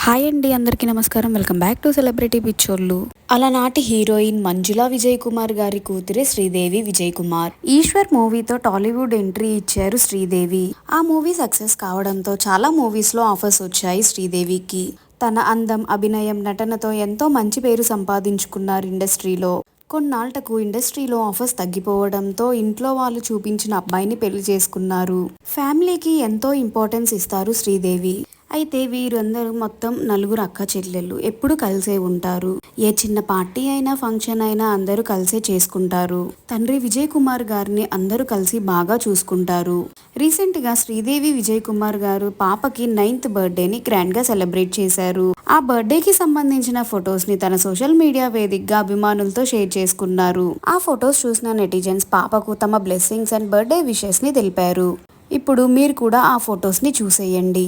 Hi అండి, అందరికీ నమస్కారం. వెల్కమ్ బ్యాక్ టు సెలబ్రిటీ పిక్చర్లు. అలనాటి హీరోయిన్ మంజులా విజయ్ కుమార్ గారి కూతురే శ్రీదేవి విజయ్ కుమార్. ఈశ్వర్ మూవీతో టాలీవుడ్ ఎంట్రీ ఇచ్చారు శ్రీదేవి. ఆ మూవీ సక్సెస్ కావడంతో చాలా మూవీస్ లో ఆఫర్స్ వచ్చాయి శ్రీదేవికి. తన అందం, అభినయం, నటనతో ఎంతో మంచి పేరు సంపాదించుకున్నారు ఇండస్ట్రీలో. కొన్నాళ్లకు ఇండస్ట్రీలో ఆఫర్స్ తగ్గిపోవడంతో ఇంట్లో వాళ్ళు చూపించిన అబ్బాయిని పెళ్లి చేసుకున్నారు. ఫ్యామిలీకి ఎంతో ఇంపార్టెన్స్ ఇస్తారు శ్రీదేవి. అయితే వీరందరూ మొత్తం నలుగురు అక్క చెల్లెళ్ళు ఎప్పుడు కలిసే ఉంటారు. ఏ చిన్న పార్టీ అయినా, ఫంక్షన్ అయినా అందరూ కలిసే చేసుకుంటారు. తండ్రి విజయ్ కుమార్ గారిని అందరూ కలిసి బాగా చూసుకుంటారు. రీసెంట్ గా శ్రీదేవి విజయ్ కుమార్ గారు పాపకి 9th బర్త్డేని గ్రాండ్ గా సెలబ్రేట్ చేశారు. ఆ బర్త్డేకి సంబంధించిన ఫొటోస్ ని తన సోషల్ మీడియా వేదికగా అభిమానులతో షేర్ చేసుకున్నారు. ఆ ఫొటోస్ చూసిన నెటిజన్స్ పాపకు తమ బ్లెస్సింగ్స్ అండ్ బర్త్డే విషెస్ ని తెలిపారు. ఇప్పుడు మీరు కూడా ఆ ఫొటోస్ ని చూసేయండి.